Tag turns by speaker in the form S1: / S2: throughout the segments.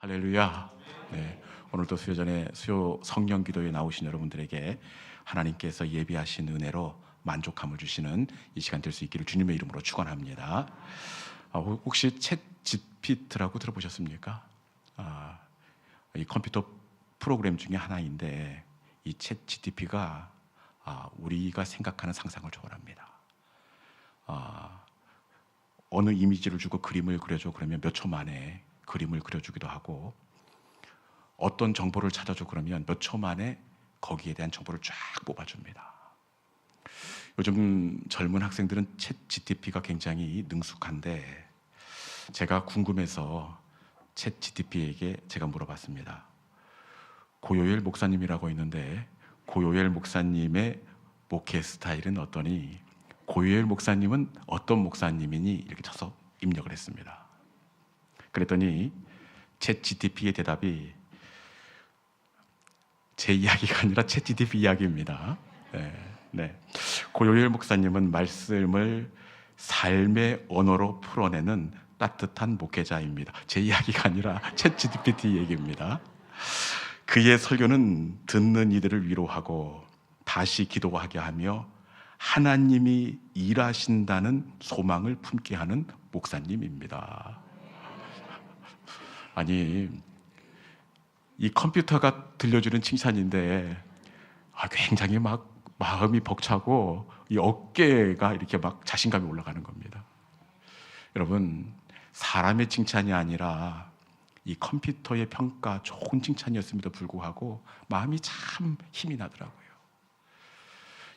S1: 할렐루야. 네, 오늘도 수요 성령 기도에 나오신 여러분들에게 하나님께서 예비하신 은혜로 만족함을 주시는 이 시간 될 수 있기를 주님의 이름으로 축원합니다. 혹시 챗 GPT라고 들어보셨습니까? 이 컴퓨터 프로그램 중에 하나인데 이 챗 GPT가 우리가 생각하는 상상을 초월합니다. 어느 이미지를 주고 그림을 그려줘 그러면 몇 초 만에 그림을 그려주기도 하고, 어떤 정보를 찾아줘 그러면 몇 초 만에 거기에 대한 정보를 쫙 뽑아줍니다. 요즘 젊은 학생들은 챗 GTP가 굉장히 능숙한데, 제가 궁금해서 챗 GTP에게 제가 물어봤습니다. 고요엘 목사님이라고 있는데 고요엘 목사님의 목회 스타일은 어떠니? 고요엘 목사님은 어떤 목사님이니? 이렇게 쳐서 입력을 했습니다. 그랬더니 챗 GTP의 대답이 제 이야기가 아니라 챗 GTP 이야기입니다. 네. 고요엘 목사님은 말씀을 삶의 언어로 풀어내는 따뜻한 목회자입니다. 제 이야기가 아니라 챗 GPT 얘기입니다. 그의 설교는 듣는 이들을 위로하고 다시 기도하게 하며 하나님이 일하신다는 소망을 품게 하는 목사님입니다. 아니, 이 컴퓨터가 들려주는 칭찬인데 굉장히 막 마음이 벅차고 이 어깨가 이렇게 막 자신감이 올라가는 겁니다. 여러분, 사람의 칭찬이 아니라 이 컴퓨터의 평가 좋은 칭찬이었음에도 불구하고 마음이 참 힘이 나더라고요.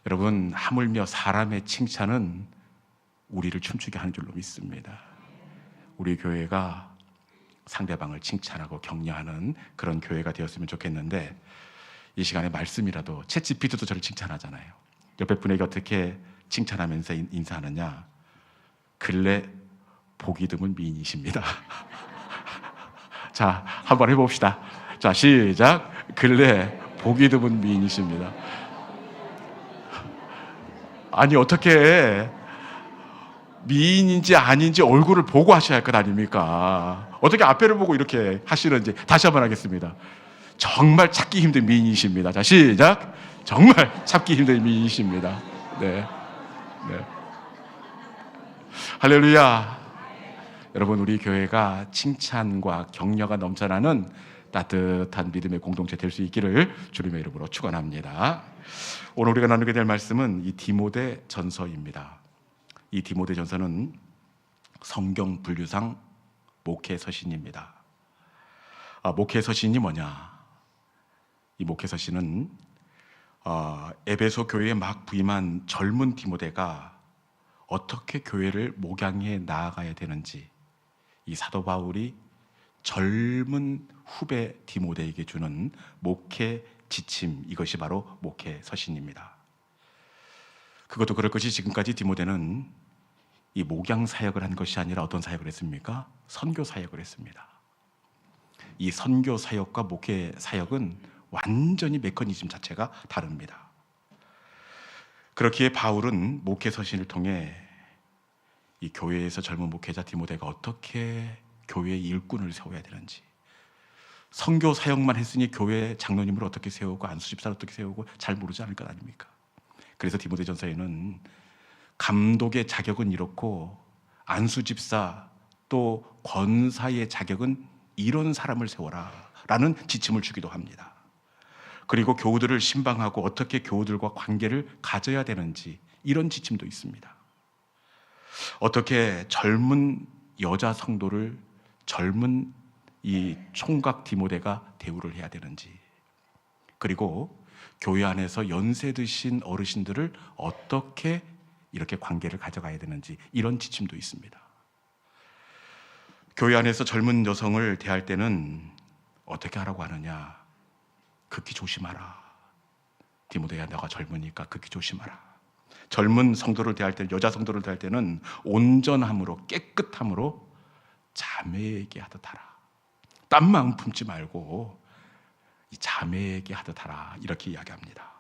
S1: 여러분, 하물며 사람의 칭찬은 우리를 춤추게 하는 줄로 믿습니다. 우리 교회가 상대방을 칭찬하고 격려하는 그런 교회가 되었으면 좋겠는데, 이 시간에 말씀이라도 챗 GPT도 저를 칭찬하잖아요. 옆에 분에게 어떻게 칭찬하면서 인사하느냐? 근래 보기 드문 미인이십니다. 자, 한번 해봅시다. 자, 시작. 근래 보기 드문 미인이십니다. 아니, 어떻게 미인인지 아닌지 얼굴을 보고 하셔야 할 것 아닙니까? 어떻게 앞에를 보고 이렇게 하시는지 다시 한번 하겠습니다. 정말 찾기 힘든 미인이십니다. 자, 시작. 정말 찾기 힘든 미인이십니다. 네. 할렐루야. 여러분, 우리 교회가 칭찬과 격려가 넘쳐나는 따뜻한 믿음의 공동체 될 수 있기를 주님의 이름으로 축원합니다. 오늘 우리가 나누게 될 말씀은 이 디모데 전서입니다. 이 디모데 전서는 성경 분류상 목회 서신입니다. 목회 서신이 뭐냐? 이 목회 서신은 에베소 교회에 막 부임한 젊은 디모데가 어떻게 교회를 목양해 나아가야 되는지, 이 사도 바울이 젊은 후배 디모데에게 주는 목회 지침, 이것이 바로 목회 서신입니다. 그것도 그럴 것이 지금까지 디모데는 이 목양 사역을 한 것이 아니라 어떤 사역을 했습니까? 선교 사역을 했습니다. 이 선교 사역과 목회 사역은 완전히 메커니즘 자체가 다릅니다. 그렇기에 바울은 목회 서신을 통해 이 교회에서 젊은 목회자 디모데가 어떻게 교회의 일꾼을 세워야 되는지, 선교 사역만 했으니 교회 장로님을 어떻게 세우고 안수집사를 어떻게 세우고 잘 모르지 않을 것 아닙니까? 그래서 디모데전서에는 감독의 자격은 이렇고 안수집사 또 권사의 자격은 이런 사람을 세워라 라는 지침을 주기도 합니다. 그리고 교우들을 신방하고 어떻게 교우들과 관계를 가져야 되는지, 이런 지침도 있습니다. 어떻게 젊은 여자 성도를 젊은 이 총각 디모데가 대우를 해야 되는지, 그리고 교회 안에서 연세 드신 어르신들을 어떻게 이렇게 관계를 가져가야 되는지, 이런 지침도 있습니다. 교회 안에서 젊은 여성을 대할 때는 어떻게 하라고 하느냐? 극히 조심하라. 디모데야, 너가 젊으니까 극히 조심하라. 젊은 성도를 대할 때는, 여자 성도를 대할 때는 온전함으로, 깨끗함으로 자매에게 하듯 하라. 딴 마음 품지 말고 이 자매에게 하듯 하라, 이렇게 이야기합니다.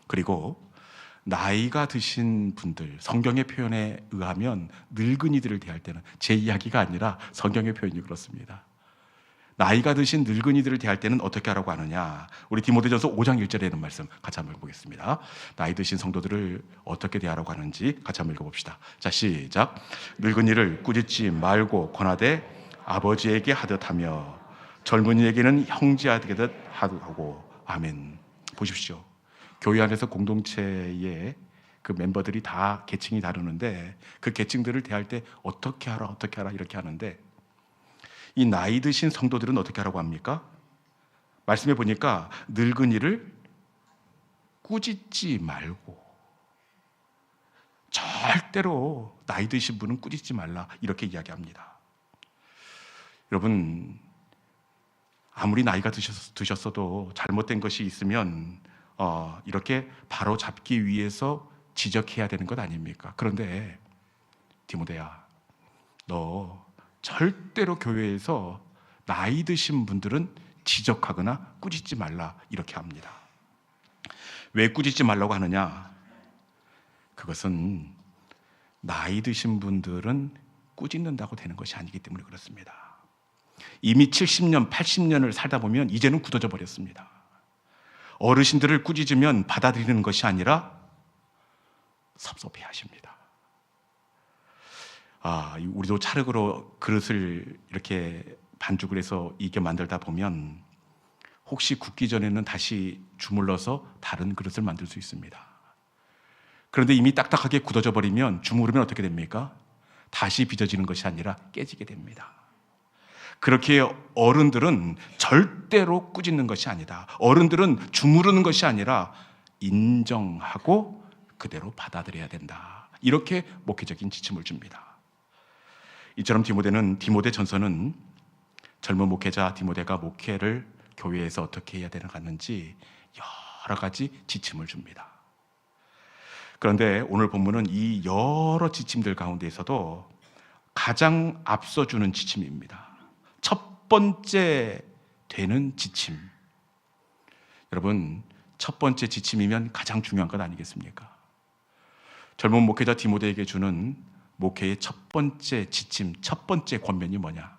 S1: 그리고 나이가 드신 분들, 성경의 표현에 의하면 늙은이들을 대할 때는, 제 이야기가 아니라 성경의 표현이 그렇습니다. 나이가 드신 늙은이들을 대할 때는 어떻게 하라고 하느냐? 우리 디모데전서 5장 1절에 있는 말씀 같이 한번 읽어보겠습니다. 나이 드신 성도들을 어떻게 대하라고 하는지 같이 한번 읽어봅시다. 자, 시작. 늙은이를 꾸짖지 말고 권하되 아버지에게 하듯 하며 젊은이에게는 형제하듯 하고. 아멘. 보십시오. 교회 안에서 공동체의 그 멤버들이 다 계층이 다르는데 그 계층들을 대할 때 어떻게 하라 이렇게 하는데, 이 나이 드신 성도들은 어떻게 하라고 합니까? 말씀해 보니까 늙은이를 꾸짖지 말고, 절대로 나이 드신 분은 꾸짖지 말라 이렇게 이야기합니다. 여러분, 아무리 나이가 드셨어도 잘못된 것이 있으면 이렇게 바로 잡기 위해서 지적해야 되는 것 아닙니까? 그런데 디모데야, 너 절대로 교회에서 나이 드신 분들은 지적하거나 꾸짖지 말라 이렇게 합니다. 왜 꾸짖지 말라고 하느냐? 그것은 나이 드신 분들은 꾸짖는다고 되는 것이 아니기 때문에 그렇습니다. 이미 70년, 80년을 살다 보면 이제는 굳어져 버렸습니다. 어르신들을 꾸짖으면 받아들이는 것이 아니라 섭섭해 하십니다. 우리도 찰흙으로 그릇을 이렇게 반죽을 해서 이게 만들다 보면 혹시 굽기 전에는 다시 주물러서 다른 그릇을 만들 수 있습니다. 그런데 이미 딱딱하게 굳어져 버리면 주무르면 어떻게 됩니까? 다시 빚어지는 것이 아니라 깨지게 됩니다. 그렇게 어른들은 절대로 꾸짖는 것이 아니다. 어른들은 주무르는 것이 아니라 인정하고 그대로 받아들여야 된다. 이렇게 목회적인 지침을 줍니다. 이처럼 디모데전서는 젊은 목회자 디모데가 목회를 교회에서 어떻게 해야 되는지 여러 가지 지침을 줍니다. 그런데 오늘 본문은 이 여러 지침들 가운데에서도 가장 앞서주는 지침입니다. 첫 번째 되는 지침. 여러분, 첫 번째 지침이면 가장 중요한 것 아니겠습니까? 젊은 목회자 디모데에게 주는 목회의 첫 번째 지침, 첫 번째 권면이 뭐냐?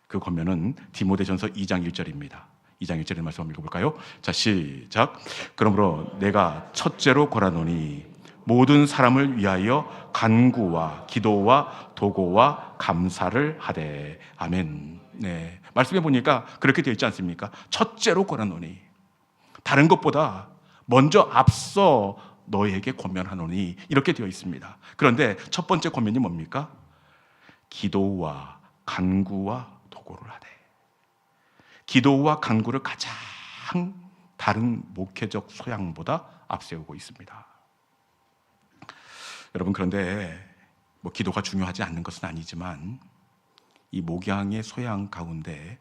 S1: 그 권면은 디모데전서 2장 1절입니다. 2장 1절의 말씀 한번 읽어볼까요? 자, 시작. 그러므로 내가 첫째로 권하노니 모든 사람을 위하여 간구와 기도와 도고와 감사를 하되. 아멘. 네, 말씀해 보니까 그렇게 되어 있지 않습니까? 첫째로 권하노니, 다른 것보다 먼저 앞서 너에게 권면하노니 이렇게 되어 있습니다. 그런데 첫 번째 권면이 뭡니까? 기도와 간구와 도고를 하되. 기도와 간구를 가장 다른 목회적 소양보다 앞세우고 있습니다. 여러분, 그런데 기도가 중요하지 않는 것은 아니지만 이 목양의 소양 가운데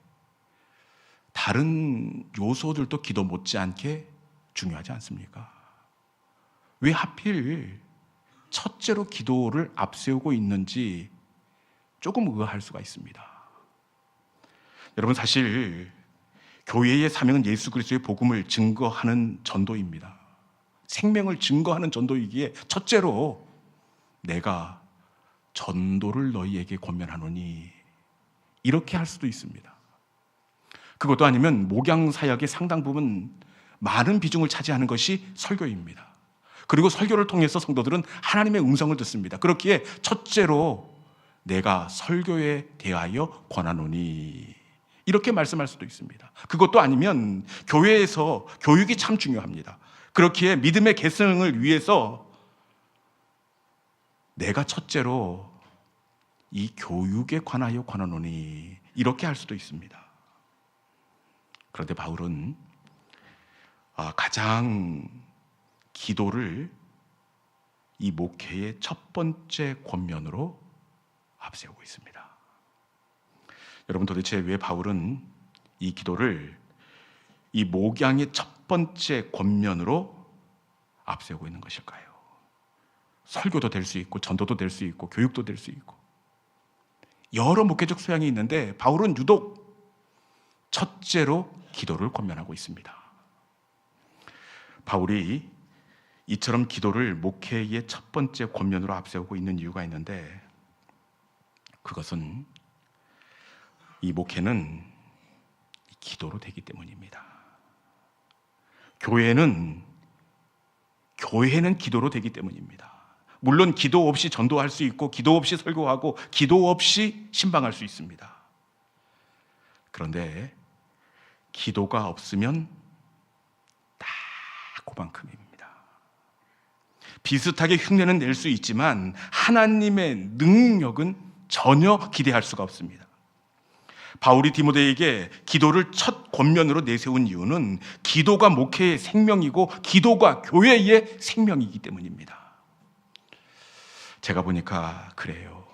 S1: 다른 요소들도 기도 못지않게 중요하지 않습니까? 왜 하필 첫째로 기도를 앞세우고 있는지 조금 의아할 수가 있습니다. 여러분, 사실 교회의 사명은 예수 그리스도의 복음을 증거하는 전도입니다. 생명을 증거하는 전도이기에 첫째로 내가 전도를 너희에게 권면하노니 이렇게 할 수도 있습니다. 그것도 아니면 목양 사역의 상당 부분 많은 비중을 차지하는 것이 설교입니다. 그리고 설교를 통해서 성도들은 하나님의 음성을 듣습니다. 그렇기에 첫째로 내가 설교에 대하여 권하노니 이렇게 말씀할 수도 있습니다. 그것도 아니면 교회에서 교육이 참 중요합니다. 그렇기에 믿음의 계승을 위해서 내가 첫째로 이 교육에 관하여 권하노니 이렇게 할 수도 있습니다. 그런데 바울은 가장 기도를 이 목회의 첫 번째 권면으로 앞세우고 있습니다. 여러분, 도대체 왜 바울은 이 기도를 이 목양의 첫 번째 권면으로 앞세우고 있는 것일까요? 설교도 될 수 있고 전도도 될 수 있고 교육도 될 수 있고 여러 목회적 소양이 있는데 바울은 유독 첫째로 기도를 권면하고 있습니다. 바울이 이처럼 기도를 목회의 첫 번째 권면으로 앞세우고 있는 이유가 있는데, 그것은 이 목회는 기도로 되기 때문입니다. 교회는 기도로 되기 때문입니다. 물론 기도 없이 전도할 수 있고 기도 없이 설교하고 기도 없이 신방할 수 있습니다. 그런데 기도가 없으면 다 그만큼입니다. 비슷하게 흉내는 낼 수 있지만 하나님의 능력은 전혀 기대할 수가 없습니다. 바울이 디모데에게 기도를 첫 권면으로 내세운 이유는 기도가 목회의 생명이고 기도가 교회의 생명이기 때문입니다. 제가 보니까 그래요.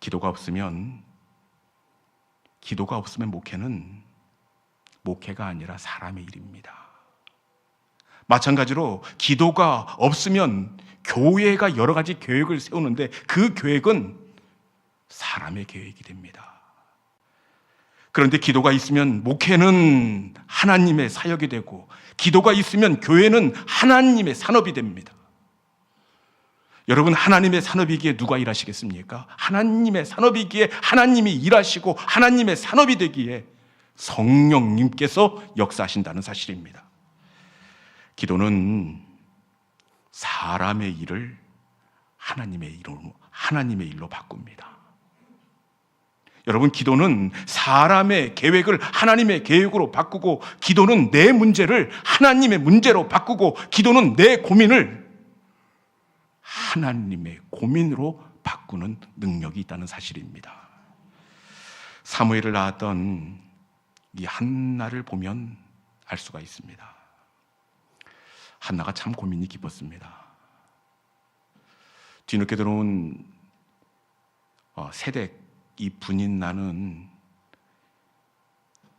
S1: 기도가 없으면 목회가 아니라 사람의 일입니다. 마찬가지로 기도가 없으면 교회가 여러 가지 계획을 세우는데 그 계획은 사람의 계획이 됩니다. 그런데 기도가 있으면 목회는 하나님의 사역이 되고 기도가 있으면 교회는 하나님의 산업이 됩니다. 여러분, 하나님의 산업이기에 누가 일하시겠습니까? 하나님의 산업이기에 하나님이 일하시고 하나님의 산업이 되기에 성령님께서 역사하신다는 사실입니다. 기도는 사람의 일을 하나님의 일로 바꿉니다. 여러분, 기도는 사람의 계획을 하나님의 계획으로 바꾸고 기도는 내 문제를 하나님의 문제로 바꾸고 기도는 내 고민을 하나님의 고민으로 바꾸는 능력이 있다는 사실입니다. 사무엘을 낳았던 이 한나를 보면 알 수가 있습니다. 한나가 참 고민이 깊었습니다. 뒤늦게 들어온 세덱 이 분인나는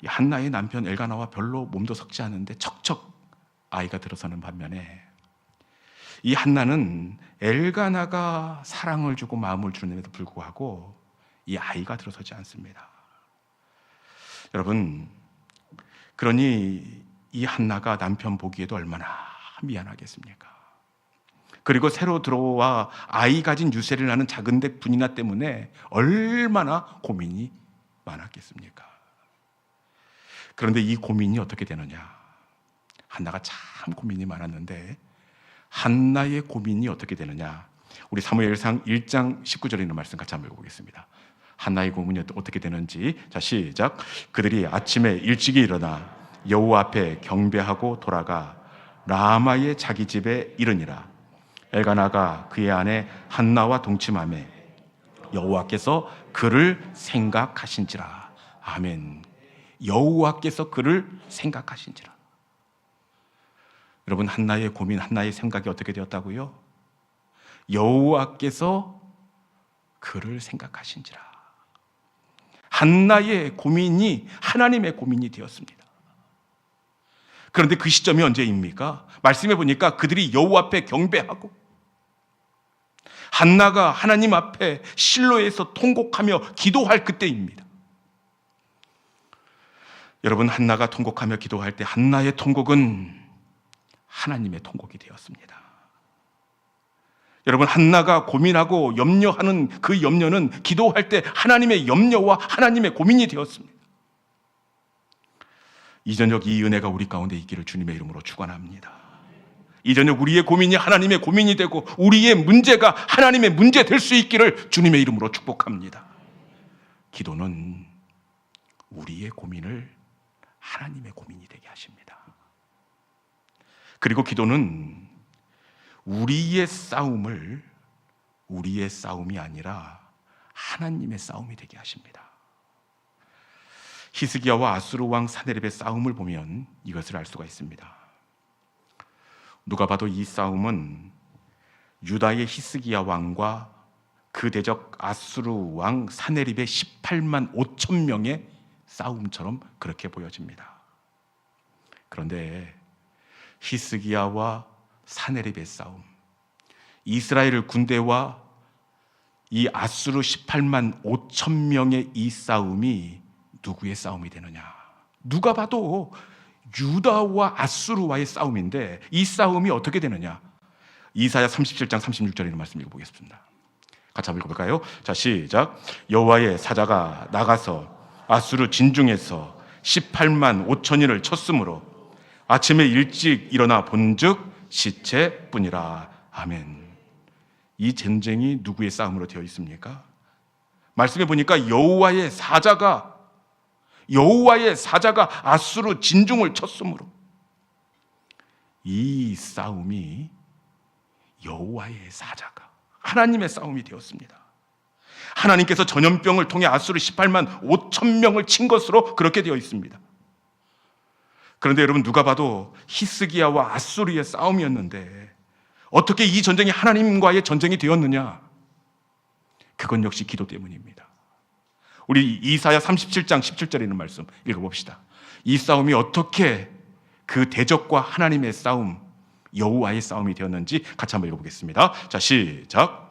S1: 이 한나의 남편 엘가나와 별로 몸도 섞지 않은데 척척 아이가 들어서는 반면에 이 한나는 엘가나가 사랑을 주고 마음을 주는데도 불구하고 이 아이가 들어서지 않습니다. 여러분, 그러니 이 한나가 남편 보기에도 얼마나 미안하겠습니까? 그리고 새로 들어와 아이 가진 유세를 나는 작은댁 분이나 때문에 얼마나 고민이 많았겠습니까? 그런데 이 고민이 어떻게 되느냐? 한나가 참 고민이 많았는데 한나의 고민이 어떻게 되느냐? 우리 사무엘상 1장 19절에 있는 말씀 같이 한번 읽어보겠습니다. 한나의 고민이 어떻게 되는지. 자, 시작. 그들이 아침에 일찍이 일어나 여호와 앞에 경배하고 돌아가 라마의 자기 집에 이르니라. 엘가나가 그의 아내 한나와 동침하매 여호와께서 그를 생각하신지라. 아멘. 여호와께서 그를 생각하신지라. 여러분, 한나의 고민, 한나의 생각이 어떻게 되었다고요? 여호와께서 그를 생각하신지라. 한나의 고민이 하나님의 고민이 되었습니다. 그런데 그 시점이 언제입니까? 말씀해 보니까 그들이 여호와 앞에 경배하고 한나가 하나님 앞에 실로에서 통곡하며 기도할 그때입니다. 여러분, 한나가 통곡하며 기도할 때 한나의 통곡은 하나님의 통곡이 되었습니다. 여러분, 한나가 고민하고 염려하는 그 염려는 기도할 때 하나님의 염려와 하나님의 고민이 되었습니다. 이 저녁 이 은혜가 우리 가운데 있기를 주님의 이름으로 축원합니다. 이 저녁 우리의 고민이 하나님의 고민이 되고 우리의 문제가 하나님의 문제 될 수 있기를 주님의 이름으로 축복합니다. 기도는 우리의 고민을 하나님의 고민이 되게 하십니다. 그리고 기도는 우리의 싸움이 아니라 하나님의 싸움이 되게 하십니다. 히스기야와 아수르 왕 사네립의 싸움을 보면 이것을 알 수가 있습니다. 누가 봐도 이 싸움은 유다의 히스기야 왕과 그 대적 아수르 왕 사네립의 18만 5천 명의 싸움처럼 그렇게 보여집니다. 그런데 히스기야와 사네립의 싸움, 이스라엘 군대와 이 아수르 18만 5천 명의 이 싸움이 누구의 싸움이 되느냐? 누가 봐도 유다와 아수르와의 싸움인데 이 싸움이 어떻게 되느냐? 이사야 37장 36절에 있는 말씀 읽어보겠습니다. 같이 한번 읽어볼까요? 자, 시작. 여호와의 사자가 나가서 아수르 진중에서 18만 5천인을 쳤으므로 아침에 일찍 일어나 본즉 시체뿐이라. 아멘. 이 전쟁이 누구의 싸움으로 되어 있습니까? 말씀해 보니까 여호와의 사자가 아수르 진중을 쳤으므로, 이 싸움이 여호와의 사자가, 하나님의 싸움이 되었습니다. 하나님께서 전염병을 통해 아수르 18만 5천 명을 친 것으로 그렇게 되어 있습니다. 그런데 여러분, 누가 봐도 히스기야와 아수르의 싸움이었는데 어떻게 이 전쟁이 하나님과의 전쟁이 되었느냐? 그건 역시 기도 때문입니다. 우리 이사야 37장 17절에 있는 말씀 읽어봅시다. 이 싸움이 어떻게 그 대적과 하나님의 싸움, 여호와의 싸움이 되었는지 같이 한번 읽어보겠습니다. 자, 시작.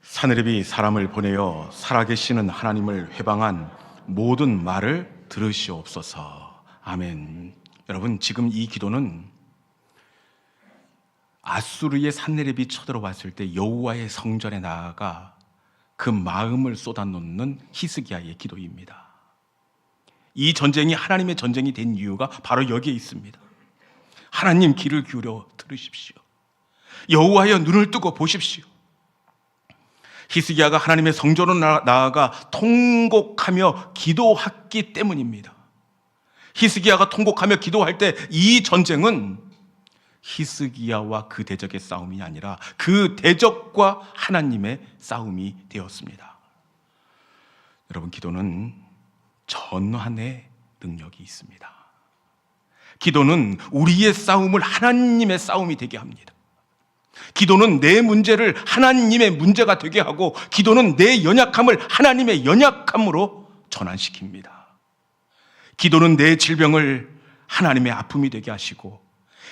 S1: 사느립이 사람을 보내어 살아계시는 하나님을 회방한 모든 말을 들으시옵소서. 아멘. 여러분, 지금 이 기도는 아수르의 산느립이 쳐들어왔을 때 여호와의 성전에 나아가 그 마음을 쏟아놓는 히스기야의 기도입니다. 이 전쟁이 하나님의 전쟁이 된 이유가 바로 여기에 있습니다. 하나님, 귀를 기울여 들으십시오. 여호와여, 눈을 뜨고 보십시오. 히스기야가 하나님의 성전으로 나아가 통곡하며 기도했기 때문입니다. 히스기야가 통곡하며 기도할 때 이 전쟁은 히스기야와 그 대적의 싸움이 아니라 그 대적과 하나님의 싸움이 되었습니다. 여러분, 기도는 전환의 능력이 있습니다. 기도는 우리의 싸움을 하나님의 싸움이 되게 합니다. 기도는 내 문제를 하나님의 문제가 되게 하고, 기도는 내 연약함을 하나님의 연약함으로 전환시킵니다. 기도는 내 질병을 하나님의 아픔이 되게 하시고,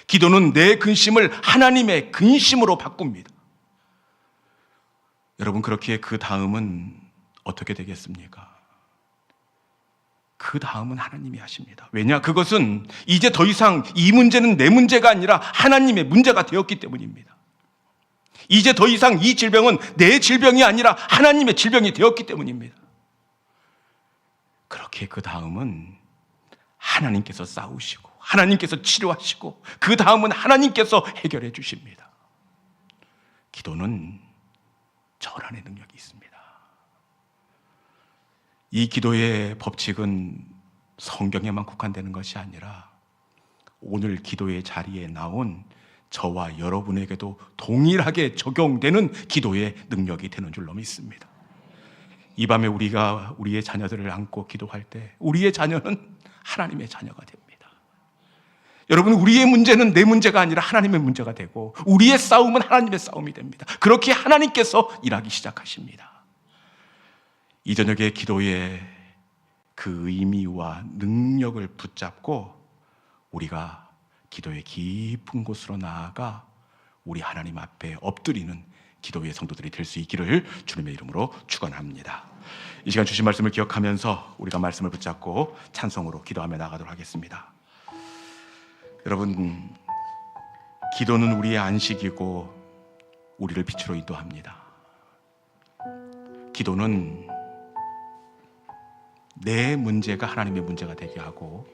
S1: 기도는 내 근심을 하나님의 근심으로 바꿉니다. 여러분, 그렇기에 그 다음은 어떻게 되겠습니까? 그 다음은 하나님이 하십니다. 왜냐? 그것은 이제 더 이상 이 문제는 내 문제가 아니라 하나님의 문제가 되었기 때문입니다. 이제 더 이상 이 질병은 내 질병이 아니라 하나님의 질병이 되었기 때문입니다. 그렇게 그 다음은 하나님께서 싸우시고, 하나님께서 치료하시고, 그 다음은 하나님께서 해결해 주십니다. 기도는 전환의 능력이 있습니다. 이 기도의 법칙은 성경에만 국한되는 것이 아니라 오늘 기도의 자리에 나온 저와 여러분에게도 동일하게 적용되는 기도의 능력이 되는 줄로 믿습니다. 이 밤에 우리가 우리의 자녀들을 안고 기도할 때 우리의 자녀는 하나님의 자녀가 됩니다. 여러분, 우리의 문제는 내 문제가 아니라 하나님의 문제가 되고, 우리의 싸움은 하나님의 싸움이 됩니다. 그렇게 하나님께서 일하기 시작하십니다. 이 저녁에 기도의 그 의미와 능력을 붙잡고 우리가 기도의 깊은 곳으로 나아가 우리 하나님 앞에 엎드리는 기도의 성도들이 될 수 있기를 주님의 이름으로 축원합니다. 이 시간 주신 말씀을 기억하면서 우리가 말씀을 붙잡고 찬송으로 기도하며 나가도록 하겠습니다. 여러분, 기도는 우리의 안식이고 우리를 빛으로 인도합니다. 기도는 내 문제가 하나님의 문제가 되게 하고,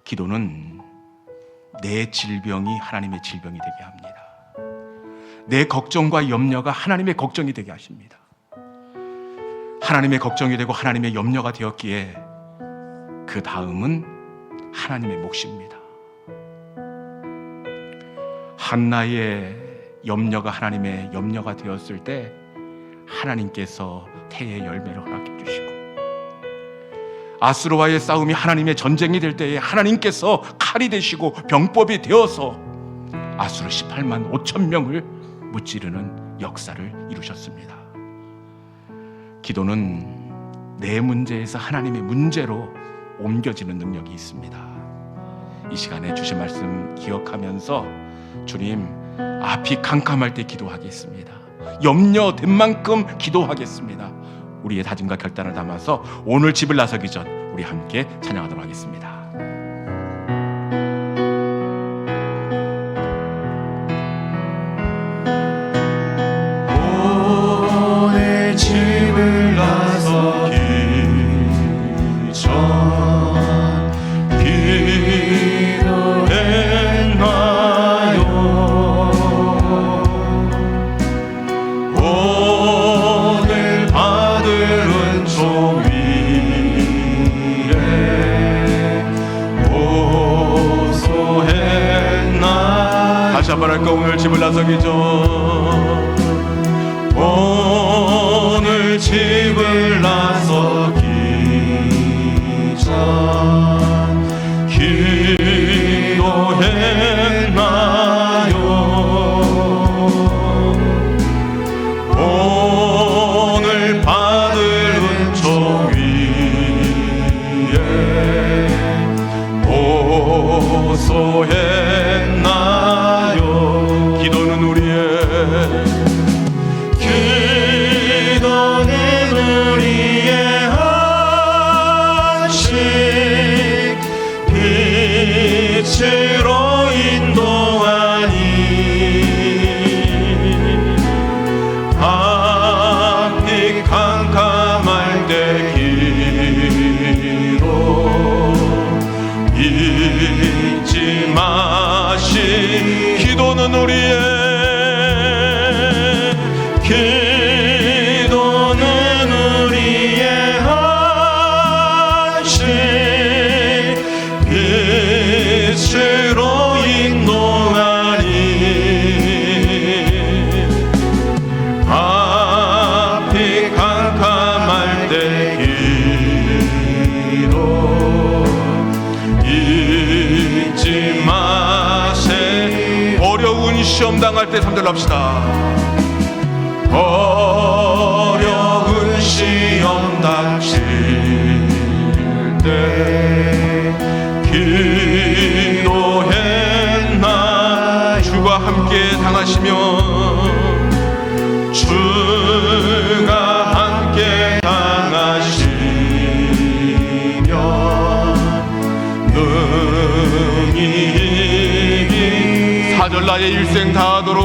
S1: 기도는 내 질병이 하나님의 질병이 되게 합니다. 내 걱정과 염려가 하나님의 걱정이 되게 하십니다. 하나님의 걱정이 되고 하나님의 염려가 되었기에 그 다음은 하나님의 몫입니다. 한나의 염려가 하나님의 염려가 되었을 때 하나님께서 태의 열매를 허락해 주시고, 아수르와의 싸움이 하나님의 전쟁이 될 때에 하나님께서 칼이 되시고 병법이 되어서 아수르 18만 5천 명을 무찌르는 역사를 이루셨습니다. 기도는 내 문제에서 하나님의 문제로 옮겨지는 능력이 있습니다. 이 시간에 주신 말씀 기억하면서 주님 앞이 캄캄할 때 기도하겠습니다. 염려된 만큼 기도하겠습니다. 우리의 다짐과 결단을 담아서 오늘 집을 나서기 전 우리 함께 찬양하도록 하겠습니다.
S2: 오
S1: 오늘 받을 은총 위에 호소했나. 다시 한번 할까? 오늘 집을 나서기죠. 오늘 집을 나서기 전 기도했나요? 오늘 받을 은총 위에 호소했나요? 기도는 우리의 빛으로 인도하니 밤빛 캄캄할 때 기도 잊지 마시. 기도는 우리의 빛으로 인도하니 앞이 캄캄할 때 기도 잊지 마세. 어려운 시험 당할 때 3절 합시다. 어려운 시험 닥칠 때 기도했나. 주가 함께 당하시면 주가 함께 당하시면 능히 4절 나의 일생 다하도록